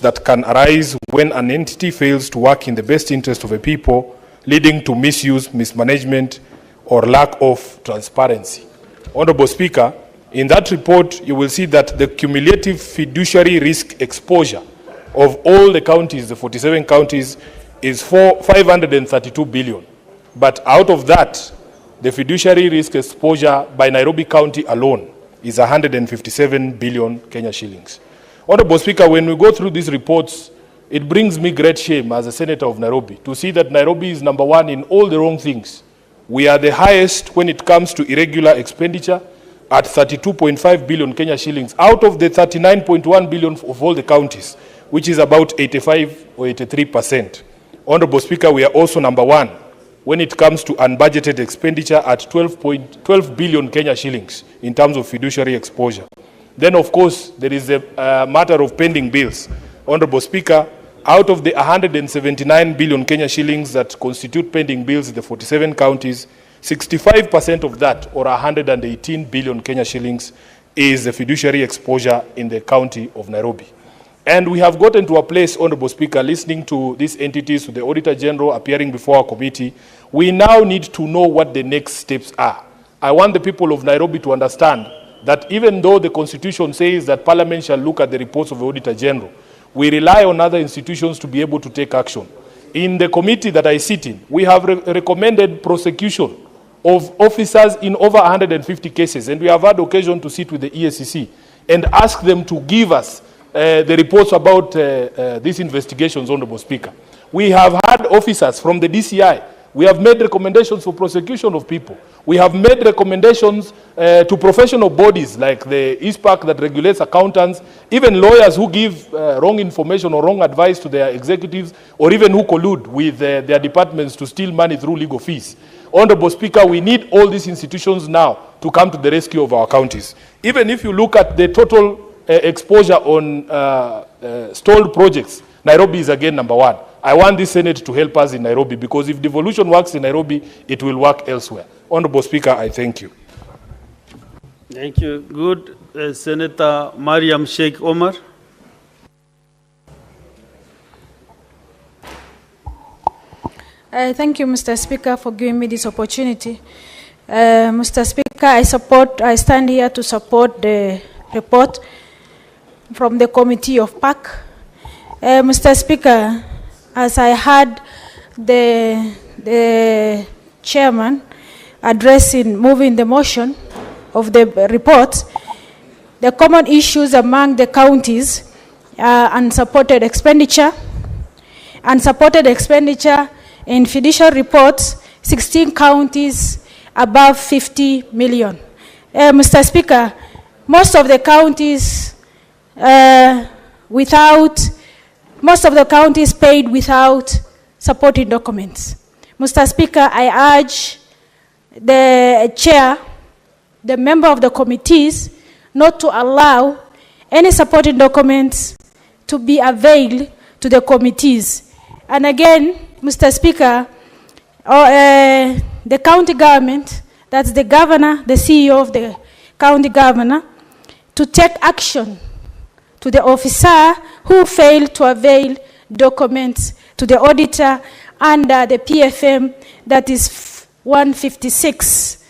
that can arise when an entity fails to work in the best interest of the people, leading to misuse, mismanagement, or lack of transparency. Honorable Speaker, in that report, you will see that the cumulative fiduciary risk exposure of all the counties, the 47 counties, is 532 billion. But out of that, the fiduciary risk exposure by Nairobi County alone is 157 billion Kenya shillings. Honorable Speaker, when we go through these reports, it brings me great shame as a senator of Nairobi to see that Nairobi is number one in all the wrong things. We are the highest when it comes to irregular expenditure at 32.5 billion Kenya shillings out of the 39.1 billion of all the counties, which is about 85 or 83%. Honorable Speaker, we are also number one when it comes to unbudgeted expenditure at 12 billion Kenya shillings in terms of fiduciary exposure. Then, of course, there is a matter of pending bills. Honorable Speaker, out of the 179 billion Kenya shillings that constitute pending bills in the 47 counties, 65% of that, or 118 billion Kenya shillings, is the fiduciary exposure in the county of Nairobi. And we have gotten to a place, Honorable Speaker, listening to these entities, to the Auditor General appearing before our committee, we now need to know what the next steps are. I want the people of Nairobi to understand that even though the Constitution says that Parliament shall look at the reports of the Auditor General, we rely on other institutions to be able to take action. In the committee that I sit in, we have recommended prosecution of officers in over 150 cases, and we have had occasion to sit with the EACC and ask them to give us the reports about these investigations, Honorable Speaker. We have had officers from the DCI. We have made recommendations for prosecution of people. We have made recommendations to professional bodies like the ISPAC that regulates accountants, even lawyers who give wrong information or wrong advice to their executives, or even who collude with their departments to steal money through legal fees. Honorable Speaker, we need all these institutions now to come to the rescue of our counties. Even if you look at the total exposure on stalled projects, Nairobi is again number one. I want this Senate to help us in Nairobi, because if devolution works in Nairobi, it will work elsewhere. Honorable Speaker, I thank you. Thank you. Good. Senator Mariam Sheikh Omar. Thank you, Mr. Speaker, for giving me this opportunity. Mr. Speaker, I stand here to support the report from the Committee of PAC. Mr. Speaker, as I heard the chairman moving the motion of the report, the common issues among the counties are unsupported expenditure in fiduciary reports, 16 counties above 50 million. Mr. Speaker, most of the counties paid without supporting documents. Mr. Speaker, I urge the chair, the member of the committees, not to allow any supporting documents to be availed to the committees. And again, Mr. Speaker, the county government, that's the governor, the CEO of the county governor, to take action to the officer who failed to avail documents to the auditor under the PFM, that is 156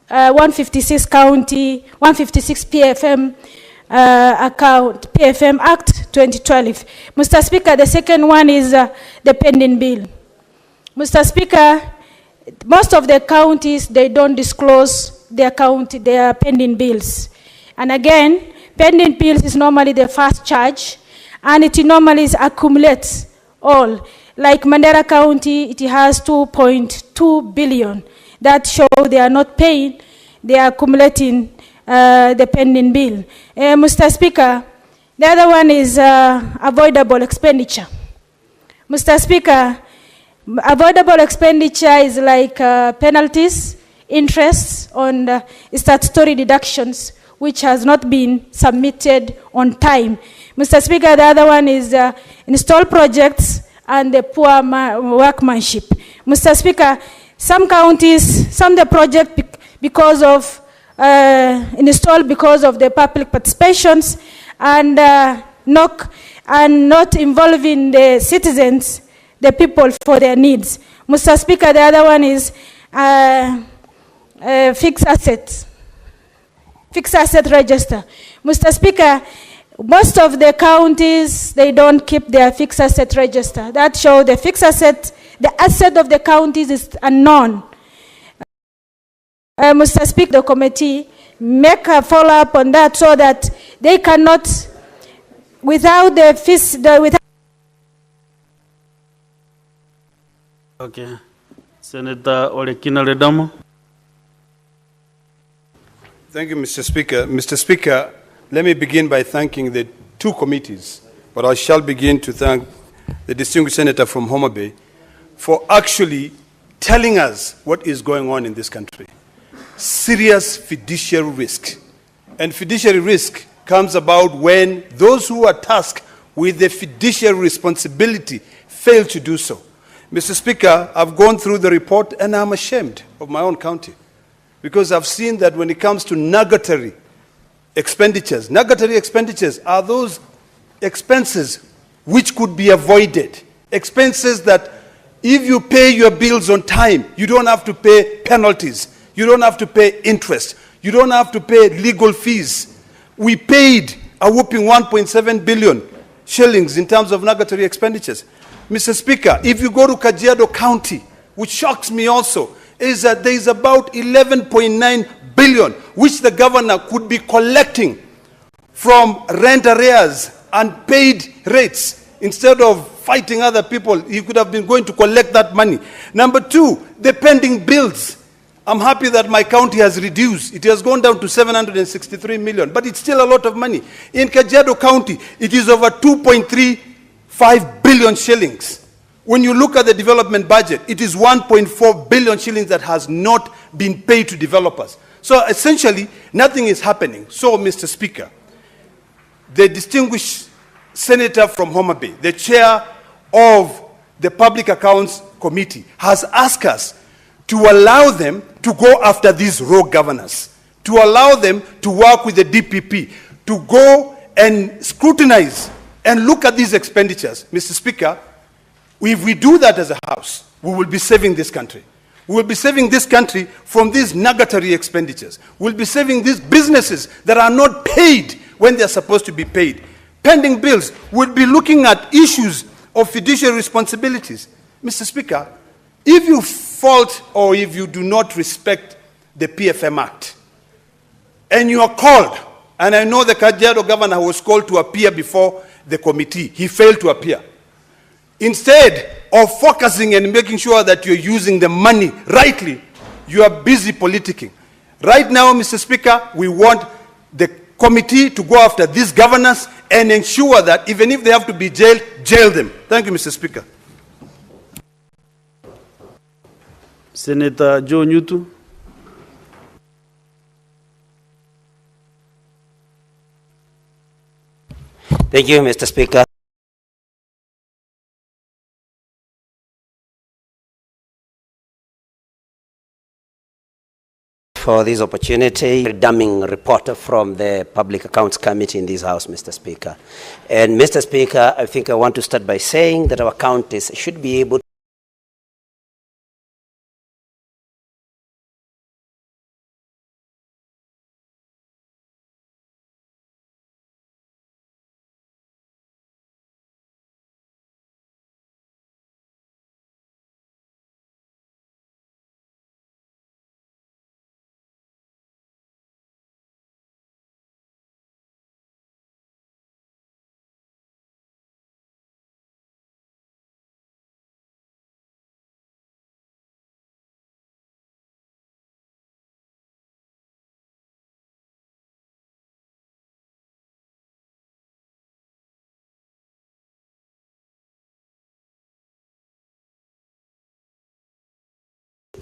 PFM PFM Act 2012. Mr. Speaker, the second one is the pending bill. Mr. Speaker, most of the counties, they don't disclose their pending bills. And again, pending bills is normally the first charge, and it normally accumulates all. Like Mandera County, it has 2.2 billion. That show they are not paying, they are accumulating the pending bill. Mr. Speaker, the other one is avoidable expenditure. Mr. Speaker, avoidable expenditure is like penalties, interests on statutory deductions, which has not been submitted on time. Mr. Speaker, the other one is installed projects and the poor workmanship. Mr. Speaker, some counties, some the project because of installed because of the public participations and and not involving the citizens, the people, for their needs. Mr. Speaker, the other one is fixed asset register. Mr. Speaker, most of the counties, they don't keep their fixed asset register. That shows the fixed asset, the asset of the counties is unknown. Mr. Speaker, the committee make a follow-up on that so that they cannot, without the Okay. Senator Olekina Ledamo. Thank you, Mr. Speaker. Mr. Speaker, let me begin by thanking the two committees, but I shall begin to thank the distinguished senator from Homa Bay for actually telling us what is going on in this country. Serious fiduciary risk. And fiduciary risk comes about when those who are tasked with the fiduciary responsibility fail to do so. Mr. Speaker, I've gone through the report and I'm ashamed of my own county because I've seen that when it comes to nugatory expenditures are those expenses which could be avoided. Expenses that if you pay your bills on time, you don't have to pay penalties. You don't have to pay interest. You don't have to pay legal fees. We paid a whopping 1.7 billion shillings in terms of nugatory expenditures. Mr. Speaker, if you go to Kajiado County, which shocks me also, is that there is about 11.9 billion which the governor could be collecting from rent arrears and paid rates. Instead of fighting other people, he could have been going to collect that money. Number two, the pending bills. I'm happy that my county has reduced. It has gone down to 763 million, but it's still a lot of money. In Kajiado County, it is over 2.35 billion shillings. When you look at the development budget, it is 1.4 billion shillings that has not been paid to developers. So essentially, nothing is happening. So, Mr. Speaker, the distinguished senator from Homa Bay, the chair of the Public Accounts Committee, has asked us to allow them to go after these rogue governors, to allow them to work with the DPP, to go and scrutinize and look at these expenditures. Mr. Speaker, if we do that as a House, we will be saving this country. We will be saving this country from these nugatory expenditures. We'll be saving these businesses that are not paid when they're supposed to be paid. Pending bills, we'll be looking at issues of fiduciary responsibilities. Mr. Speaker, if you fault or if you do not respect the PFM Act, and you are called, and I know the Kajiado governor was called to appear before the committee, he failed to appear. Instead of focusing and making sure that you're using the money rightly, you are busy politicking. Right now, Mr. Speaker, we want the committee to go after these governors and ensure that even if they have to be jailed, jail them. Thank you, Mr. Speaker. Senator Joe Newton. Thank you, Mr. Speaker. For this opportunity, a damning report from the Public Accounts Committee in this House, Mr. Speaker. And Mr. Speaker, I think I want to start by saying that our counties should be able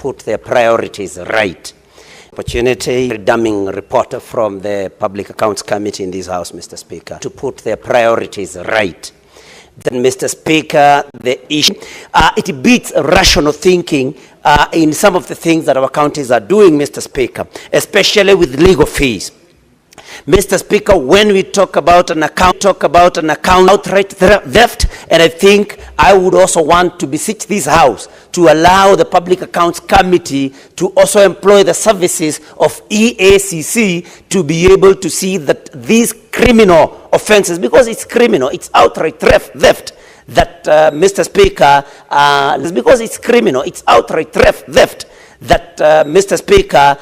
put their priorities right. Opportunity, a damning report from the Public Accounts Committee in this House, Mr. Speaker, to put their priorities right. Then, Mr. Speaker, the issue, it beats rational thinking in some of the things that our counties are doing, Mr. Speaker, especially with legal fees. Mr. Speaker, when we talk about an account outright theft, and I think I would also want to beseech this House to allow the Public Accounts Committee to also employ the services of EACC to be able to see that these criminal offenses, because it's criminal, it's outright theft, that Mr. Speaker, because it's criminal, it's outright theft, that Mr. Speaker,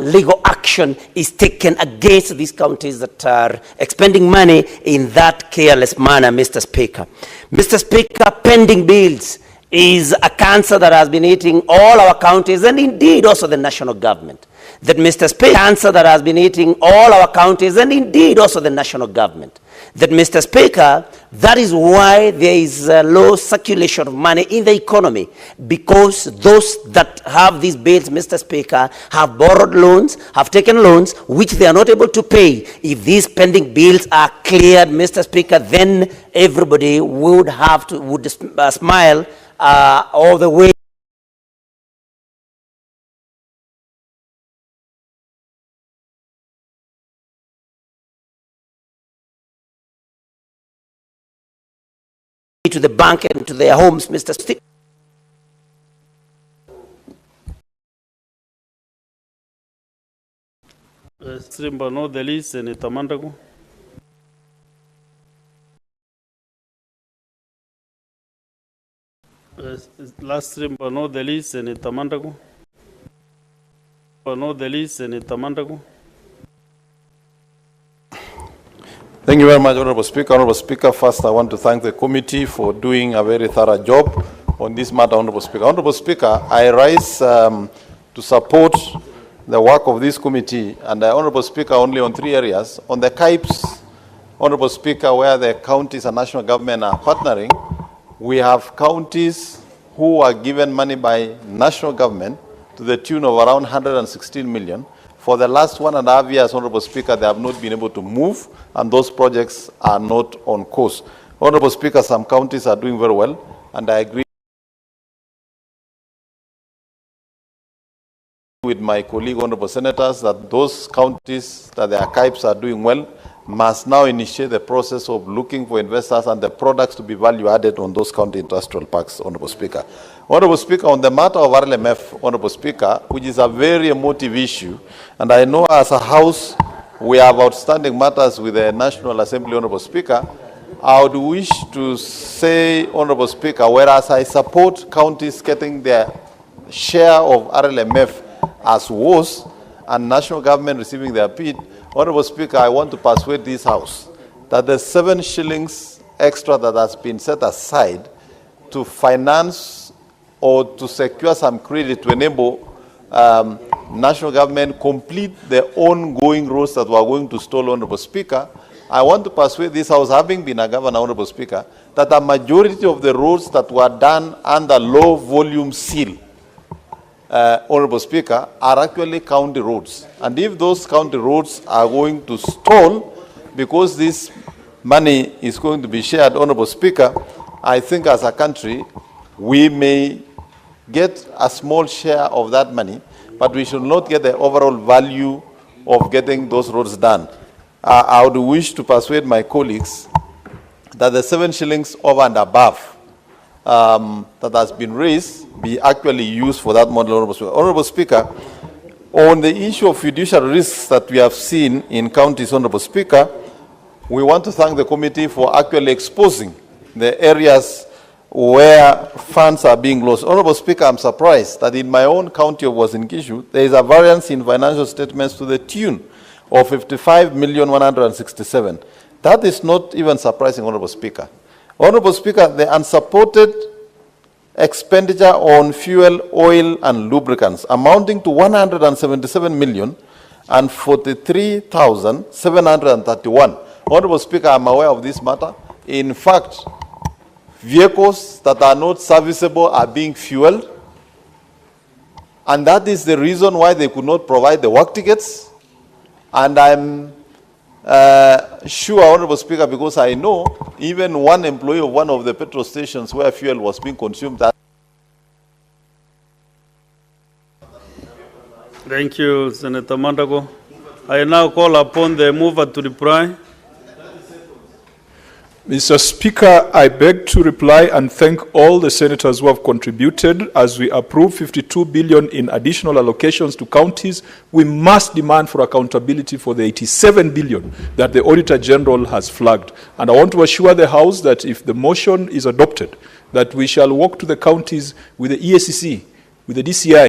legal action is taken against these counties that are expending money in that careless manner, Mr. Speaker. Mr. Speaker, pending bills is a cancer that has been eating all our counties and indeed also the national government. That, Mr. Speaker, cancer that has been eating all our counties and indeed also the national government. That, Mr. Speaker, that is why there is a low circulation of money in the economy, because those that have these bills, Mr. Speaker, have borrowed loans, have taken loans which they are not able to pay. If these pending bills are cleared, Mr. Speaker, then everybody would smile all the way to the bank and to their homes, Mr. Speaker. Stream no deli Senator Mandago. Last stream no deli Senator Mandago. No deli Senator Mandago. Thank you very much, Honorable Speaker. Honorable Speaker, first I want to thank the committee for doing a very thorough job on this matter, Honorable Speaker. Honorable Speaker, I rise to support the work of this committee, and Honorable Speaker, only on 3 areas. On the CAIPs, Honorable Speaker, where the counties and national government are partnering, we have counties who are given money by national government to the tune of around 116 million. For the last 1.5 years, Honorable Speaker, they have not been able to move, and those projects are not on course. Honorable Speaker, some counties are doing very well, and I agree with my colleague, Honorable Senators, that those counties that their CAIPs are doing well must now initiate the process of looking for investors and the products to be value added on those county industrial parks, Honorable Speaker. Honorable Speaker, on the matter of RLMF, Honorable Speaker, which is a very emotive issue, and I know as a House we have outstanding matters with the National Assembly, Honorable Speaker, I would wish to say, Honorable Speaker, whereas I support counties getting their share of RLMF as was, and national government receiving their bid, Honorable Speaker, I want to persuade this House that the 7 shillings extra that has been set aside to finance or to secure some credit to enable national government complete the ongoing roads that we are going to stall, Honorable Speaker, I want to persuade this House, having been a governor, Honorable Speaker, that a majority of the roads that were done under low volume seal, Honorable Speaker, are actually county roads. And if those county roads are going to stall because this money is going to be shared, Honorable Speaker, I think as a country we may get a small share of that money, but we should not get the overall value of getting those roads done. I would wish to persuade my colleagues that the 7 shillings over and above that has been raised be actually used for that model, Honorable Speaker. Honorable Speaker, on the issue of fiduciary risks that we have seen in counties, Honorable Speaker, we want to thank the committee for actually exposing the areas where funds are being lost. Honorable Speaker, I'm surprised that in my own county of Uasin Gishu, there is a variance in financial statements to the tune of 55,167,000. That is not even surprising, Honorable Speaker. Honorable Speaker, the unsupported expenditure on fuel, oil, and lubricants amounting to 177,043,731. Honorable Speaker, I'm aware of this matter. In fact, vehicles that are not serviceable are being fueled, and that is the reason why they could not provide the work tickets. And I'm sure, Honorable Speaker, because I know even one employee of one of the petrol stations where fuel was being consumed. Thank you, Senator Mandago. I now call upon the mover to reply. Mr. Speaker, I beg to reply and thank all the senators who have contributed. As we approve 52 billion in additional allocations to counties, we must demand for accountability for the 87 billion that the Auditor General has flagged. And I want to assure the House that if the motion is adopted, that we shall walk to the counties with the EACC, with the DCI,